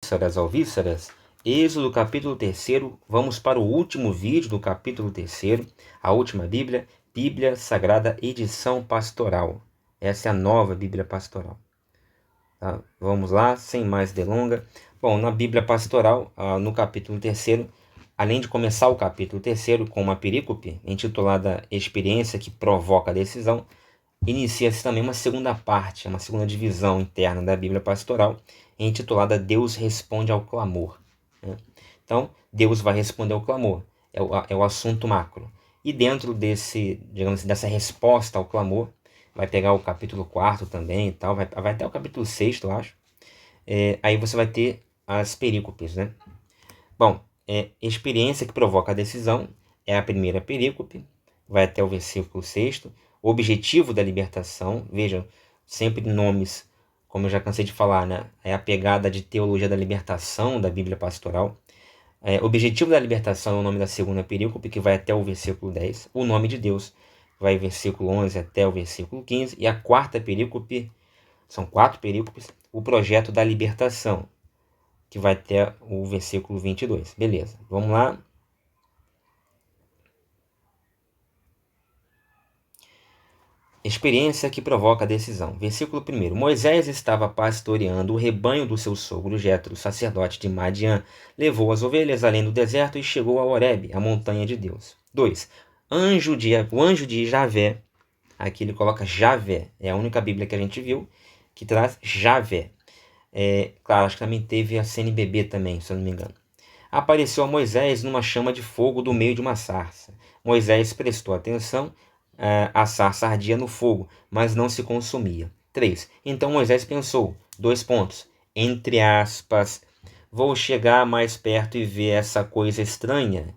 Vísceras alvíceras, Êxodo capítulo 3, vamos para o último vídeo do capítulo 3, a última Bíblia, Bíblia Sagrada Edição Pastoral. Essa é a nova Bíblia Pastoral. Tá? Vamos lá, sem mais delonga. Bom, na Bíblia Pastoral, no capítulo 3, além de começar o capítulo 3 com uma perícope intitulada Experiência que provoca a decisão, inicia-se também uma segunda parte, uma segunda divisão interna da Bíblia Pastoral, intitulada Deus responde ao clamor. Né? Então, Deus vai responder ao clamor, é o assunto macro. E dentro dessa resposta ao clamor, vai pegar o capítulo 4 também e tal, vai até o capítulo 6, eu acho. Aí você vai ter as perícopes, né? Bom, experiência que provoca a decisão é a primeira perícope, vai até o versículo 6. Objetivo da libertação, vejam, sempre nomes, como eu já cansei de falar, né? É a pegada de teologia da libertação da Bíblia Pastoral. Objetivo da libertação é o nome da segunda perícope, que vai até o versículo 10. O nome de Deus vai do versículo 11 até o versículo 15. E a quarta perícope, são 4 perícopes, o projeto da libertação, que vai até o versículo 22. Beleza, vamos lá. Experiência que provoca a decisão. Versículo 1. Moisés estava pastoreando o rebanho do seu sogro Jetro, sacerdote de Madian. Levou as ovelhas além do deserto e chegou a Horebe, a montanha de Deus. 2. O anjo de Javé. Aqui ele coloca Javé. É a única Bíblia que a gente viu que traz Javé. Claro, acho que também teve a CNBB também, se eu não me engano. Apareceu a Moisés numa chama de fogo do meio de uma sarça. Moisés prestou atenção. A sarça ardia no fogo, mas não se consumia. 3. Então Moisés pensou, entre aspas, vou chegar mais perto e ver essa coisa estranha,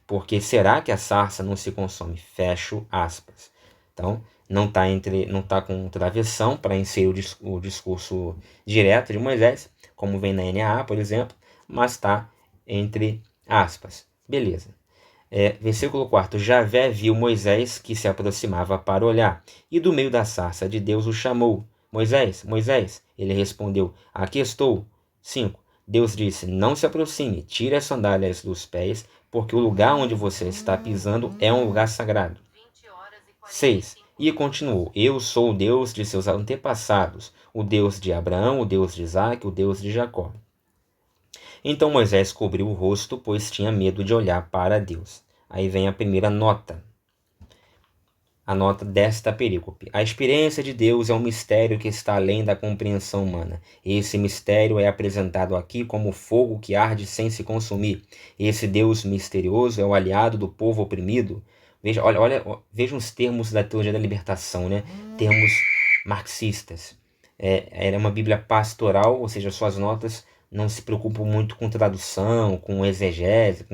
porque será que a sarça não se consome? Fecho aspas. Então, não tá com travessão para inserir o discurso direto de Moisés, como vem na NAA, por exemplo, mas está entre aspas. Beleza. Versículo 4. Javé viu Moisés que se aproximava para olhar, e do meio da sarça de Deus o chamou. Moisés, Moisés. Ele respondeu, aqui estou. 5. Deus disse, não se aproxime, tire as sandálias dos pés, porque o lugar onde você está pisando é um lugar sagrado. 6. E continuou, eu sou o Deus de seus antepassados, o Deus de Abraão, o Deus de Isaque, o Deus de Jacó. Então Moisés cobriu o rosto, pois tinha medo de olhar para Deus. Aí vem a primeira nota. A nota desta perícope. A experiência de Deus é um mistério que está além da compreensão humana. Esse mistério é apresentado aqui como fogo que arde sem se consumir. Esse Deus misterioso é o aliado do povo oprimido. Veja os termos da teologia da libertação, né? Termos marxistas. Era uma Bíblia pastoral, ou seja, suas notas não se preocupam muito com tradução, com exegese,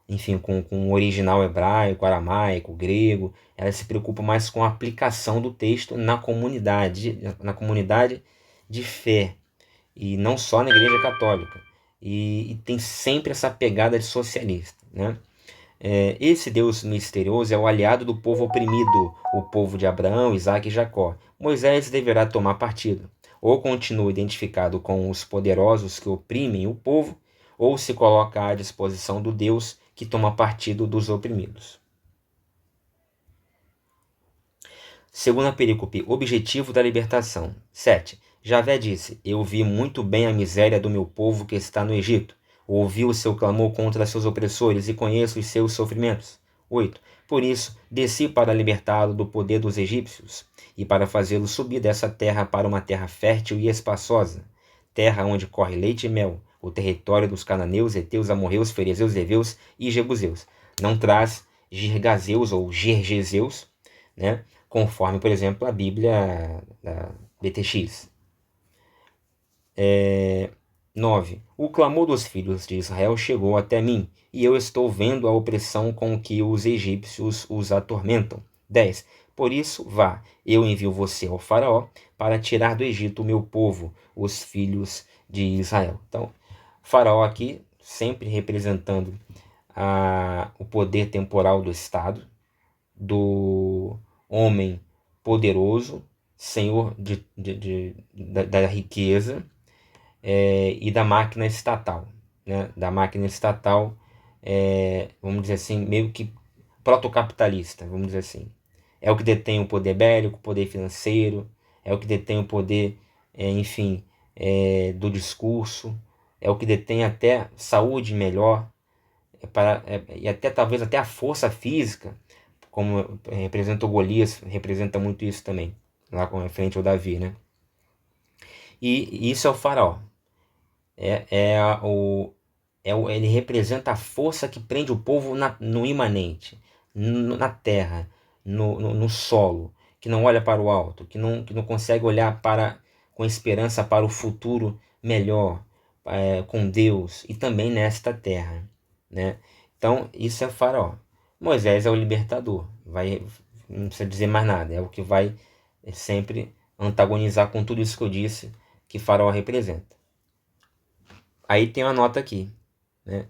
enfim, com o original hebraico, aramaico, grego. Ela se preocupa mais com a aplicação do texto na comunidade de fé, e não só na Igreja Católica. E tem sempre essa pegada de socialista, né? Esse Deus misterioso é o aliado do povo oprimido, o povo de Abraão, Isaque e Jacó. Moisés deverá tomar partido. Ou continua identificado com os poderosos que oprimem o povo, ou se coloca à disposição do Deus que toma partido dos oprimidos. Segunda perícope, objetivo da libertação. 7. Javé disse, eu vi muito bem a miséria do meu povo que está no Egito. Ouvi o seu clamor contra seus opressores e conheço os seus sofrimentos. 8. Por isso, desci para libertá-lo do poder dos egípcios e para fazê-lo subir dessa terra para uma terra fértil e espaçosa, terra onde corre leite e mel, o território dos cananeus, heteus, amorreus, ferezeus, heveus e jebuseus. Não traz girgazeus ou gergeseus, né? Conforme, por exemplo, a Bíblia da BTX. 9. O clamor dos filhos de Israel chegou até mim, e eu estou vendo a opressão com que os egípcios os atormentam. 10. Por isso, vá, eu envio você ao faraó para tirar do Egito o meu povo, os filhos de Israel. Então, faraó aqui sempre representando o poder temporal do Estado, do homem poderoso, senhor da riqueza, e da máquina estatal, né? Da máquina estatal, vamos dizer assim, meio que protocapitalista, vamos dizer assim. É o que detém o poder bélico, o poder financeiro, é o que detém o poder, enfim, do discurso, é o que detém até saúde melhor, e até talvez até a força física, como representa o Golias, representa muito isso também, lá com frente ao Davi, né? E isso é o faraó. É, é a- o, ele representa a força que prende o povo no imanente, na terra, no solo, que não olha para o alto, que não consegue olhar com esperança para o futuro melhor, com Deus e também nesta terra, né? Então, isso é Faraó. Moisés é o libertador, não precisa dizer mais nada, é o que vai sempre antagonizar com tudo isso que eu disse que Faraó representa. Aí tem uma nota aqui, né?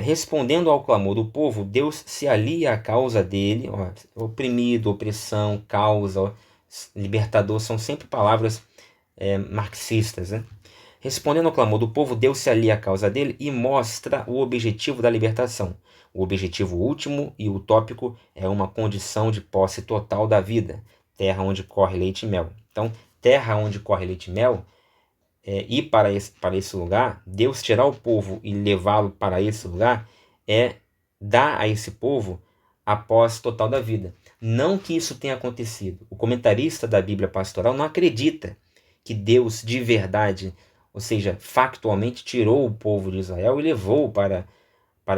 Respondendo ao clamor do povo, Deus se alia à causa dele. Ó, oprimido, opressão, causa, ó, libertador, são sempre palavras marxistas, né? Respondendo ao clamor do povo, Deus se alia à causa dele e mostra o objetivo da libertação. O objetivo último e utópico é uma condição de posse total da vida, terra onde corre leite e mel. Então, terra onde corre leite e mel, ir para esse lugar, Deus tirar o povo e levá-lo para esse lugar, é dar a esse povo a posse total da vida. Não que isso tenha acontecido. O comentarista da Bíblia Pastoral não acredita que Deus de verdade, ou seja, factualmente, tirou o povo de Israel e levou para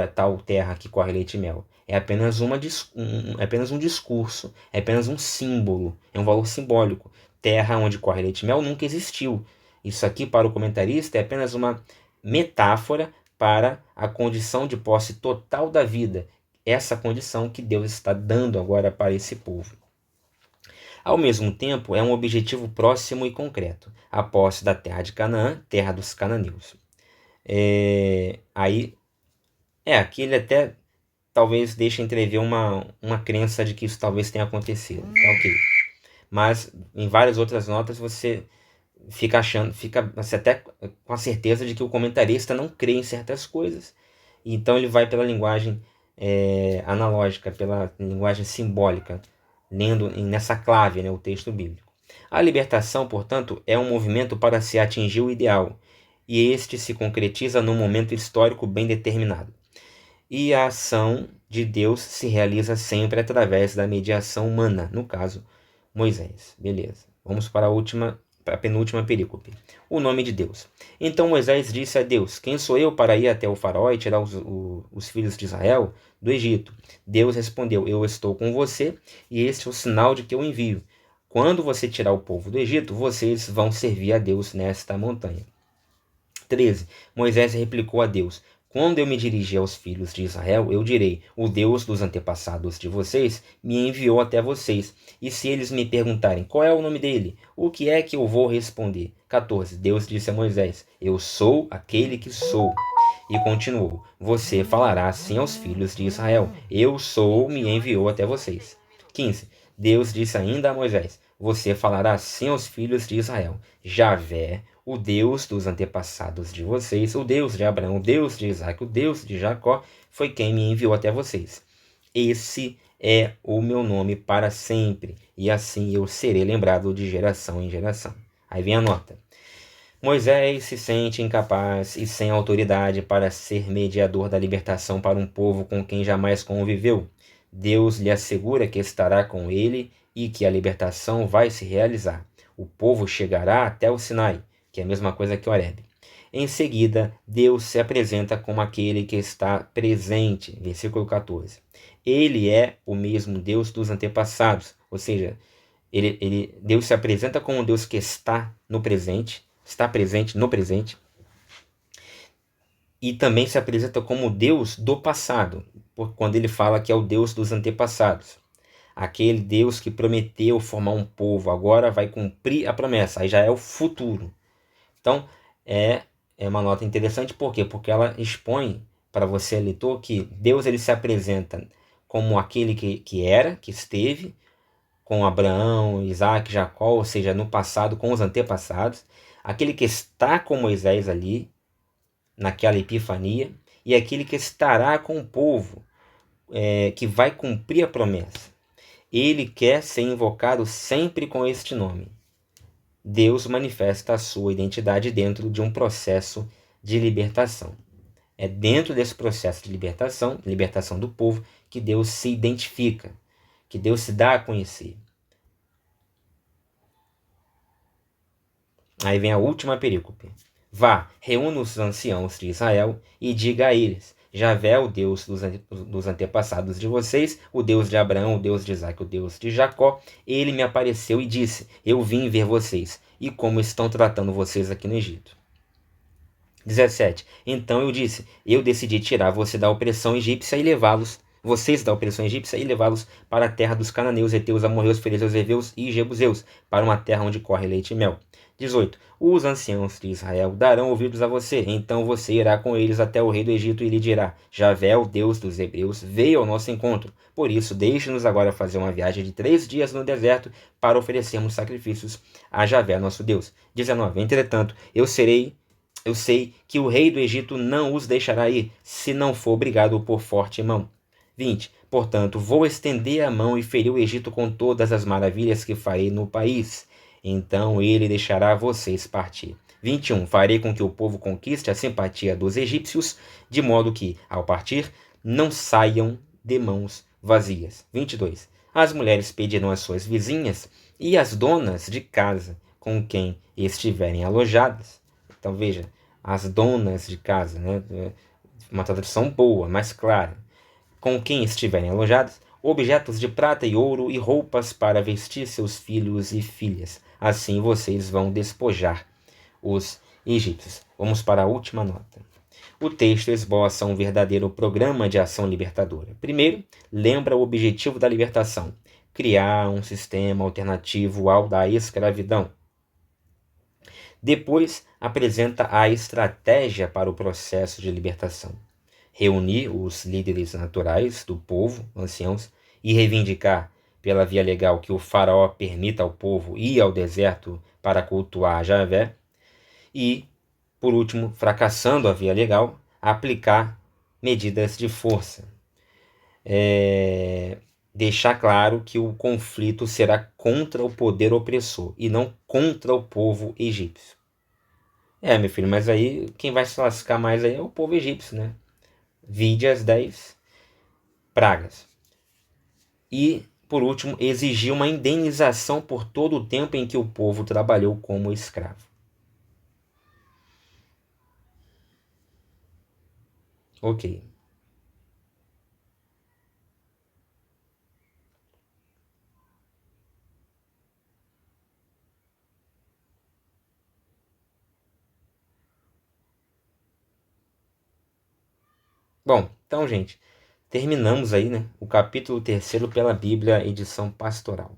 tal terra que corre leite e mel. É apenas, é apenas um discurso, é apenas um símbolo, é um valor simbólico. Terra onde corre leite e mel nunca existiu. Isso aqui, para o comentarista, é apenas uma metáfora para a condição de posse total da vida. Essa condição que Deus está dando agora para esse povo. Ao mesmo tempo, é um objetivo próximo e concreto, a posse da terra de Canaã, terra dos cananeus. Aí, aqui ele até talvez deixe entrever uma crença de que isso talvez tenha acontecido. Tá, ok. Mas em várias outras notas você você até com a certeza de que o comentarista não crê em certas coisas. Então ele vai pela linguagem analógica, pela linguagem simbólica, lendo nessa clave, né, o texto bíblico. A libertação, portanto, é um movimento para se atingir o ideal, e este se concretiza num momento histórico bem determinado. E a ação de Deus se realiza sempre através da mediação humana, no caso, Moisés. Beleza. Vamos para a penúltima perícope. O nome de Deus. Então Moisés disse a Deus: Quem sou eu para ir até o faraó e tirar os filhos de Israel do Egito? Deus respondeu: Eu estou com você, e este é o sinal de que eu envio. Quando você tirar o povo do Egito, vocês vão servir a Deus nesta montanha. 13. Moisés replicou a Deus: Quando eu me dirigir aos filhos de Israel, eu direi: O Deus dos antepassados de vocês me enviou até vocês. E se eles me perguntarem qual é o nome dele, o que é que eu vou responder? 14. Deus disse a Moisés: Eu sou aquele que sou. E continuou: Você falará assim aos filhos de Israel: Eu sou, me enviou até vocês. 15. Deus disse ainda a Moisés: Você falará assim aos filhos de Israel: Javé, o Deus dos antepassados de vocês, o Deus de Abraão, o Deus de Isaac, o Deus de Jacó, foi quem me enviou até vocês. Esse é o meu nome para sempre, e assim eu serei lembrado de geração em geração. Aí vem a nota. Moisés se sente incapaz e sem autoridade para ser mediador da libertação para um povo com quem jamais conviveu. Deus lhe assegura que estará com ele e que a libertação vai se realizar. O povo chegará até o Sinai, que é a mesma coisa que Horebe. Em seguida, Deus se apresenta como aquele que está presente. Versículo 14. Ele é o mesmo Deus dos antepassados, ou seja, Deus se apresenta como um Deus que está presente no presente, e também se apresenta como Deus do passado, quando ele fala que é o Deus dos antepassados. Aquele Deus que prometeu formar um povo, agora vai cumprir a promessa, aí já é o futuro. Então, é uma nota interessante, por quê? Porque ela expõe para você, leitor, que Deus ele se apresenta como aquele que esteve, com Abraão, Isaac, Jacó, ou seja, no passado, com os antepassados. aquele que está com Moisés ali, naquela epifania, e aquele que estará com o povo, que vai cumprir a promessa. Ele quer ser invocado sempre com este nome. Deus manifesta a sua identidade dentro de um processo de libertação. É dentro desse processo de libertação do povo, que Deus se identifica, que Deus se dá a conhecer. Aí vem a última perícope. Vá, reúna os anciãos de Israel e diga a eles: Javé é o Deus dos antepassados de vocês, o Deus de Abraão, o Deus de Isaac, o Deus de Jacó. Ele me apareceu e disse: Eu vim ver vocês e como estão tratando vocês aqui no Egito. 17. Então eu disse: Eu decidi tirar você da opressão egípcia e vocês da opressão egípcia e levá-los para a terra dos cananeus, heteus, amorreus, ferezeus, heveus e jebuseus, para uma terra onde corre leite e mel. 18. Os anciãos de Israel darão ouvidos a você, então você irá com eles até o rei do Egito e lhe dirá: Javé, o Deus dos hebreus, veio ao nosso encontro. Por isso, deixe-nos agora fazer uma viagem de 3 dias no deserto para oferecermos sacrifícios a Javé, nosso Deus. 19. Entretanto, eu sei que o rei do Egito não os deixará ir, se não for obrigado por forte mão. 20. Portanto, vou estender a mão e ferir o Egito com todas as maravilhas que farei no país. Então ele deixará vocês partir. 21. Farei com que o povo conquiste a simpatia dos egípcios, de modo que, ao partir, não saiam de mãos vazias. 22. As mulheres pedirão às suas vizinhas e às donas de casa com quem estiverem alojadas. Então veja, as donas de casa, né? Uma tradução boa, mais clara. Com quem estiverem alojadas, objetos de prata e ouro e roupas para vestir seus filhos e filhas. Assim vocês vão despojar os egípcios. Vamos para a última nota. O texto esboça um verdadeiro programa de ação libertadora. Primeiro, lembra o objetivo da libertação: criar um sistema alternativo ao da escravidão. Depois, apresenta a estratégia para o processo de libertação: reunir os líderes naturais do povo, anciãos, e reivindicar pela via legal que o faraó permita ao povo ir ao deserto para cultuar Javé. E, por último, fracassando a via legal, aplicar medidas de força. Deixar claro que o conflito será contra o poder opressor e não contra o povo egípcio. Meu filho, mas aí quem vai se lascar mais aí é o povo egípcio, né? Vide as 10 pragas. E, por último, exigir uma indenização por todo o tempo em que o povo trabalhou como escravo. Ok. Bom, então, gente, terminamos aí, né, o capítulo 3º pela Bíblia, edição pastoral.